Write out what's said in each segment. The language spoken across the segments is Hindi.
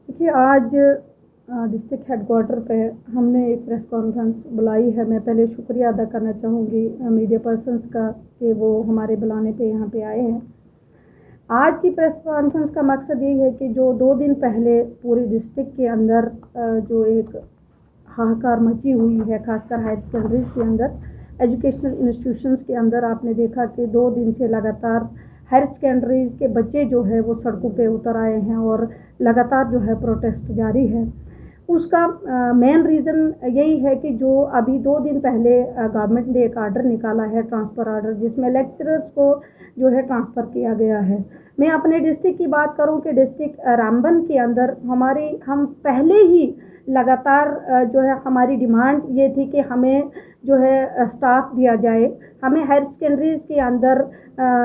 देखिए, आज डिस्ट्रिक्ट हेडक्वार्टर पे हमने एक प्रेस कॉन्फ्रेंस बुलाई है। मैं पहले शुक्रिया अदा करना चाहूँगी मीडिया पर्सन्स का कि वो हमारे बुलाने पे यहाँ पे आए हैं। आज की प्रेस कॉन्फ्रेंस का मकसद यही है कि जो 2 दिन पहले पूरी डिस्ट्रिक्ट के अंदर जो एक हाहाकार मची हुई है, खासकर हायर सेकेंडरीज़ के अंदर, एजुकेशनल इंस्टीट्यूशंस के अंदर आपने देखा कि 2 दिन से लगातार हायर सेकेंडरीज़ के बच्चे जो है वो सड़कों पे उतर आए हैं और लगातार जो है प्रोटेस्ट जारी है। उसका मेन रीज़न यही है कि जो अभी 2 दिन पहले गवर्नमेंट ने एक आर्डर निकाला है, ट्रांसफ़र आर्डर, जिसमें लेक्चरर्स को जो है ट्रांसफ़र किया गया है। मैं अपने डिस्ट्रिक्ट की बात करूं कि डिस्ट्रिक्ट रामबन के अंदर हम पहले ही लगातार जो है हमारी डिमांड ये थी कि हमें जो है स्टाफ दिया जाए। हमें हायर सेकेंडरीज़ के अंदर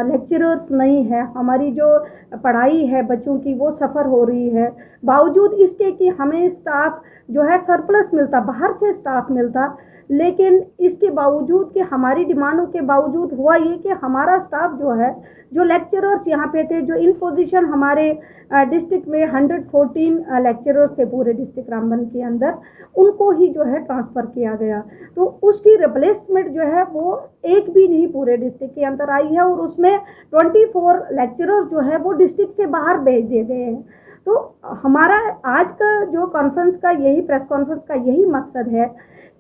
लेक्चरर्स नहीं है, हमारी जो पढ़ाई है बच्चों की वो सफ़र हो रही है। बावजूद इसके कि हमें स्टाफ जो है सरप्लस मिलता, बाहर से स्टाफ मिलता, लेकिन इसके बावजूद कि हमारी डिमांडों के बावजूद हुआ ये कि हमारा स्टाफ जो है, जो लेक्चरर्स यहाँ पे थे, जो इन पोजीशन हमारे डिस्ट्रिक्ट में 114 लेक्चरर्स थे पूरे डिस्ट्रिक्ट रामबन के अंदर, उनको ही जो है ट्रांसफ़र किया गया। तो उसकी रिप्लेसमेंट जो है वो एक भी नहीं पूरे डिस्ट्रिक्ट के अंदर आई है और उसमें 24 लेक्चरर्स जो है वो डिस्ट्रिक्ट से बाहर भेज दिए गए हैं। तो हमारा आज का जो कॉन्फ्रेंस का यही प्रेस कॉन्फ्रेंस का यही मकसद है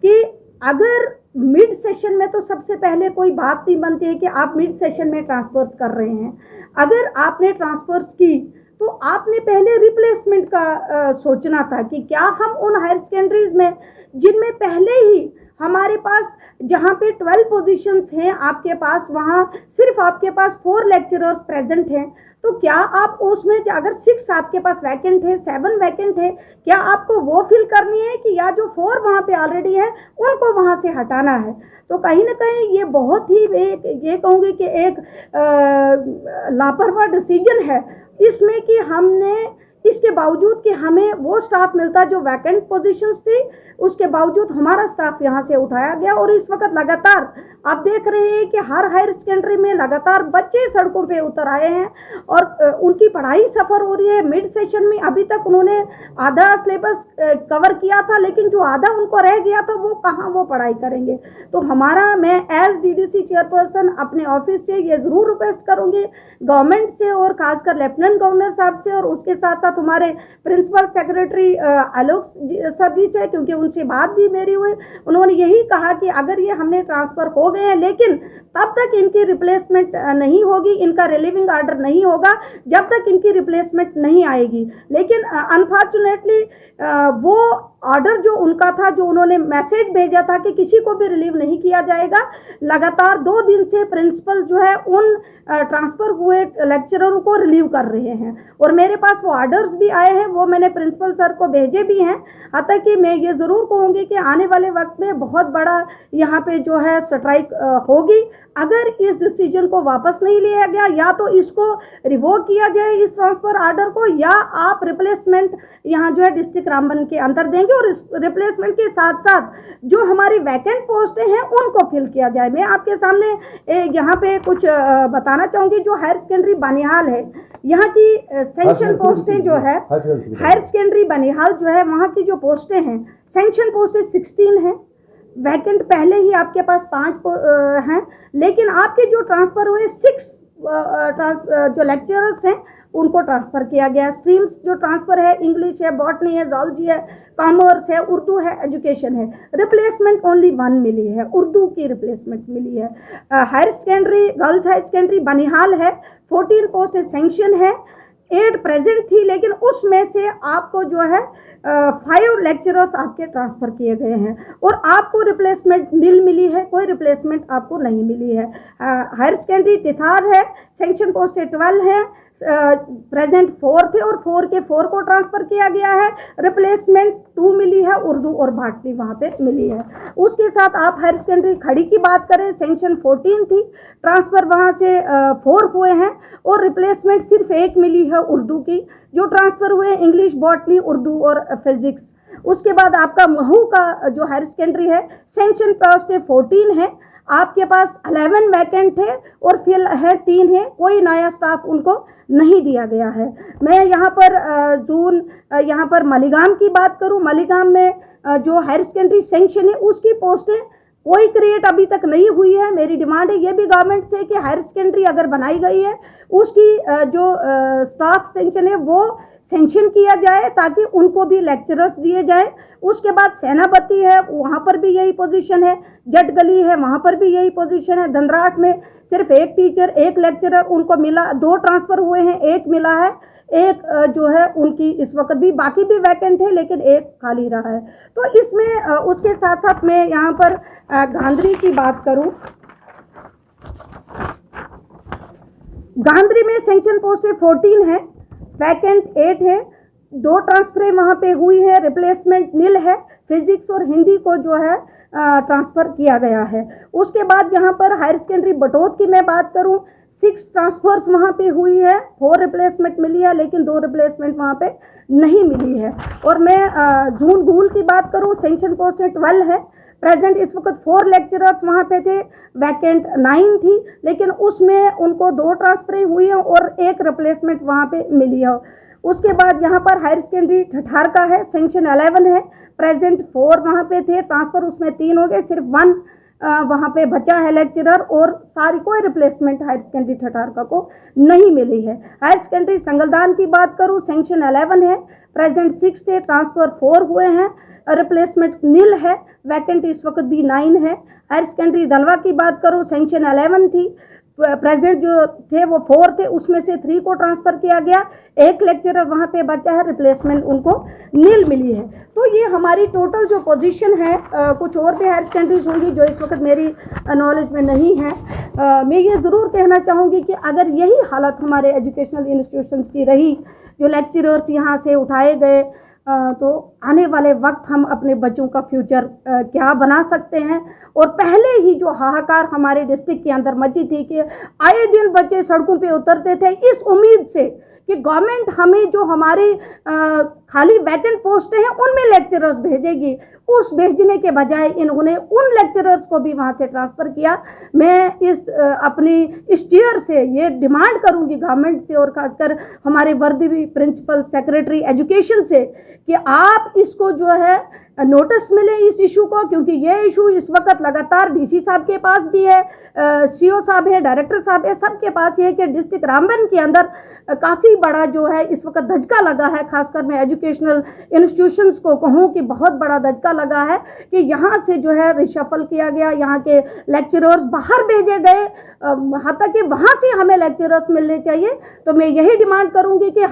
कि अगर मिड सेशन में तो सबसे पहले कोई बात नहीं बनती है कि आप मिड सेशन में ट्रांसफर्स कर रहे हैं। अगर आपने ट्रांसफर्स की तो आपने पहले रिप्लेसमेंट का सोचना था कि क्या हम उन हायर सेकेंडरीज में जिनमें पहले ही हमारे पास जहाँ पे 12 पोजीशंस हैं आपके पास, वहाँ सिर्फ आपके पास 4 लेक्चरर्स प्रेजेंट हैं, तो क्या आप उसमें अगर 6 आपके पास वैकेंट है, 7 वैकेंट है, क्या आपको वो फिल करनी है कि या जो 4 वहाँ पे ऑलरेडी है उनको वहाँ से हटाना है? तो कहीं ना कहीं ये बहुत ही ये कहूँगी कि एक लापरवाह डिसीजन है इसमें कि हमने इसके बावजूद कि हमें वो स्टाफ मिलता जो वैकेंट पोजीशंस थी, उसके बावजूद हमारा स्टाफ यहाँ से उठाया गया। और इस वक्त लगातार आप देख रहे हैं कि हर हायर सेकेंडरी में लगातार बच्चे सड़कों पे उतर आए हैं और उनकी पढ़ाई सफ़र हो रही है। मिड सेशन में अभी तक उन्होंने आधा सिलेबस कवर किया था, लेकिन जो आधा उनको रह गया था वो कहाँ वो पढ़ाई करेंगे। तो मैं एज डीडीसी चेयरपर्सन अपने ऑफिस से ये ज़रूर रिक्वेस्ट करूँगी गवर्नमेंट से और खासकर लेफ्टिनेंट गवर्नर साहब से और उसके साथ साथ हमारे प्रिंसिपल सेक्रेटरी आलोक सर जी से, क्योंकि उनसे बात भी मेरी हुई। उन्होंने यही कहा कि अगर ये हमने ट्रांसफ़र हो गए हैं लेकिन तब तक इनकी रिप्लेसमेंट नहीं होगी, इनका रिलीविंग आर्डर नहीं होगा जब तक इनकी रिप्लेसमेंट नहीं आएगी। लेकिन अनफॉर्चुनेटली वो ऑर्डर जो उनका था, जो उन्होंने मैसेज भेजा था कि किसी को भी रिलीव नहीं किया जाएगा, लगातार 2 दिन से प्रिंसिपल जो है उन ट्रांसफ़र हुए लेक्चररों को रिलीव कर रहे हैं और मेरे पास वो ऑर्डर्स भी आए हैं, वो मैंने प्रिंसिपल सर को भेजे भी हैं। हालांकि कि मैं ये ज़रूर कहूँगी कि आने वाले वक्त में बहुत बड़ा यहाँ पे जो है स्ट्राइक होगी अगर इस डिसीजन को वापस नहीं लिया गया, या तो इसको रिवोक किया जाए इस ट्रांसफ़र आर्डर को, या आप रिप्लेसमेंट यहाँ जो है डिस्ट्रिक्ट रामबन के अंदर देंगे और इस रिप्लेसमेंट के साथ साथ जो हमारी वैकेंट पोस्टें हैं उनको फिल किया जाए। मैं आपके सामने यहाँ पे कुछ बताना चाहूँगी। जो हायर सेकेंडरी बनिहाल है, यहाँ की सेंक्शन पोस्टें जो है हायर सेकेंडरी बनिहाल जो है, वहाँ की जो पोस्टें हैं, सेंक्शन पोस्टें 16 हैं, वैकेंट पहले ही आपके पास 5 हैं, लेकिन आपके जो ट्रांसफ़र हुए 6 जो लेक्चरर्स हैं उनको ट्रांसफ़र किया गया। स्ट्रीम्स जो ट्रांसफ़र है, इंग्लिश है, बॉटनी है, जूलॉजी है, कॉमर्स है, उर्दू है, एजुकेशन है। रिप्लेसमेंट ओनली 1 मिली है, उर्दू की रिप्लेसमेंट मिली है। Higher secondary girls higher secondary Banihal है, 14 पोस्ट सेंक्शन है, 8 प्रेजेंट थी, लेकिन उसमें से आपको जो है 5 लेक्चरर्स आपके ट्रांसफ़र किए गए हैं और आपको रिप्लेसमेंट मिली है, कोई रिप्लेसमेंट आपको नहीं मिली है। हायर सेकेंडरी तिथार है, सेंक्शन पोस्ट 12 है, प्रेजेंट 4 थे और 4 के 4 को ट्रांसफ़र किया गया है। रिप्लेसमेंट 2 मिली है, उर्दू और भाटनी वहाँ पे मिली है। उसके साथ आप हायर सेकेंडरी खड़ी की बात करें, सेंक्शन 14 थी, ट्रांसफ़र वहाँ से 4 हुए हैं और रिप्लेसमेंट सिर्फ 1 मिली है उर्दू की। जो ट्रांसफ़र हुए इंग्लिश, बॉटनी, उर्दू और फिज़िक्स। उसके बाद आपका महू का जो हायर सेकेंडरी है, सेंक्शन पोस्ट 14 है, आपके पास 11 वैकेंट है और फिर है 3 है, कोई नया स्टाफ उनको नहीं दिया गया है। मैं यहाँ पर यहाँ पर मालीगांव की बात करूँ, मालीगांव में जो हायर सेकेंडरी सेंक्शन है उसकी पोस्टें कोई क्रिएट अभी तक नहीं हुई है। मेरी डिमांड है ये भी गवर्नमेंट से कि हायर सेकेंडरी अगर बनाई गई है उसकी जो स्टाफ सेंक्शन है वो सेंक्शन किया जाए ताकि उनको भी लेक्चरर्स दिए जाए। उसके बाद सेनापति है, वहाँ पर भी यही पोजीशन है, जट गली है, वहाँ पर भी यही पोजीशन है। धनराट में सिर्फ एक टीचर एक लेक्चरर उनको मिला, 2 ट्रांसफ़र हुए हैं, एक मिला है, एक जो है उनकी इस वक्त भी, बाकी भी वैकेंट है लेकिन एक खाली रहा है। तो इसमें उसके साथ साथ मैं यहाँ पर गांधरी की बात करूँ, गांधरी में सेंक्शन पोस्ट 14 है, वैकेंट 8 है, 2 ट्रांसफरें वहाँ पे हुई है, रिप्लेसमेंट नील है। फिजिक्स और हिंदी को जो है ट्रांसफ़र किया गया है। उसके बाद यहाँ पर हायर सेकेंडरी बटोत की मैं बात करूँ, 6 ट्रांसफर्स वहाँ पे हुई है, 4 रिप्लेसमेंट मिली है लेकिन 2 रिप्लेसमेंट वहाँ पे नहीं मिली है। और मैं जून धूल की बात करूँ, सेंक्शन पोस्ट 12 है, प्रेजेंट इस वक्त 4 लेक्चरर्स वहाँ पे थे, वैकेंट 9 थी लेकिन उसमें उनको 2 ट्रांसफरें हुई हैं और 1 रिप्लेसमेंट वहाँ पे मिली है। उसके बाद यहाँ पर हायर सेकेंडरी ठठार का है, सेंक्शन 11 है, प्रेजेंट 4 वहाँ पे थे, ट्रांसफ़र उसमें 3 हो गए, सिर्फ 1 वहाँ पे बचा है लेक्चरर और सारी कोई रिप्लेसमेंट हायर सेकेंडरी ठठार का को नहीं मिली है। हायर सेकेंडरी संगलदान की बात करूँ, सेंक्शन 11 है, प्रेजेंट 6 थे, ट्रांसफ़र 4 हुए हैं, रिप्लेसमेंट नील है, वैकेंट इस वक्त भी 9 है। हायर सेकेंडरी धनवा की बात करूँ, सेंक्शन 11 थी, प्रेजेंट जो थे वो 4 थे, उसमें से 3 को ट्रांसफ़र किया गया, 1 लेक्चरर वहाँ पे बचा है, रिप्लेसमेंट उनको नील मिली है। तो ये हमारी टोटल जो पोजीशन है, कुछ और भी हायर सेकेंडरीज होंगी जो इस वक्त मेरी नॉलेज में नहीं है। मैं ये ज़रूर कहना चाहूँगी कि अगर यही हालत हमारे एजुकेशनल इंस्टीट्यूशंस की रही, जो लेक्चरर्स यहाँ से उठाए गए, तो आने वाले वक्त हम अपने बच्चों का फ्यूचर क्या बना सकते हैं। और पहले ही जो हाहाकार हमारे डिस्ट्रिक्ट के अंदर मची थी कि आए दिन बच्चे सड़कों पे उतरते थे इस उम्मीद से कि गवर्नमेंट हमें जो हमारी खाली वैकेंट पोस्ट हैं उनमें लेक्चरर्स भेजेगी, उस भेजने के बजाय इन्होंने उन लेक्चरर्स को भी वहाँ से ट्रांसफ़र किया। मैं इस अपनी इस टीयर से ये डिमांड करूँगी गवर्नमेंट से और ख़ासकर हमारे वर्दी प्रिंसिपल सेक्रेटरी एजुकेशन से कि आप इसको जो है नोटिस मिले इस इशू को, क्योंकि ये इशू इस वक्त लगातार डीसी साहब के पास भी है, सीओ साहब है, डायरेक्टर साहब है, सबके पास ये है कि डिस्ट्रिक्ट रामबन के अंदर काफ़ी बड़ा जो है इस वक्त धचका लगा है। खासकर मैं एजुकेशनल इंस्टीट्यूशंस को कहूँ कि बहुत बड़ा धचका लगा है कि यहाँ से जो है रिशफल किया गया, यहाँ के लेक्चरर्स बाहर भेजे गए, यहाँ तक कि वहाँ से हमें लेक्चरर्स मिलने चाहिए। तो मैं यही डिमांड करूँगी कि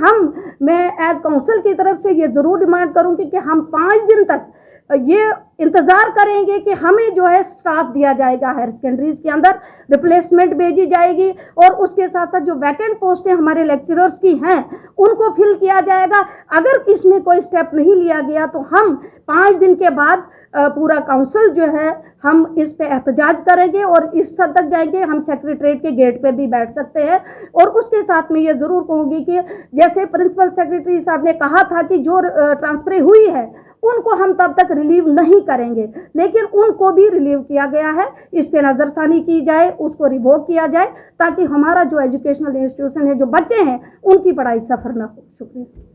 मैं एज काउंसिल की तरफ से ये ज़रूर डिमांड करूँगी कि हम 5 दिन तक ये इंतज़ार करेंगे कि हमें जो है स्टाफ दिया जाएगा, हायर सेकेंडरीज़ के अंदर रिप्लेसमेंट भेजी जाएगी और उसके साथ साथ जो वैकेंट पोस्टें हमारे लेक्चरर्स की हैं उनको फिल किया जाएगा। अगर इसमें कोई स्टेप नहीं लिया गया तो हम 5 दिन के बाद पूरा काउंसिल जो है हम इस पे एहतजाज करेंगे और इस हद तक जाएंगे, हम सेक्रेटरीट के गेट पे भी बैठ सकते हैं। और उसके साथ में ये ज़रूर कहूँगी कि जैसे प्रिंसिपल सेक्रेटरी साहब ने कहा था कि जो ट्रांसफर हुई है उनको हम तब तक रिलीव नहीं करेंगे, लेकिन उनको भी रिलीव किया गया है। इस पे नज़रसानी की जाए, उसको रिवोक किया जाए ताकि हमारा जो एजुकेशनल इंस्टीट्यूशन है, जो बच्चे हैं, उनकी पढ़ाई सफ़र ना हो। शुक्रिया।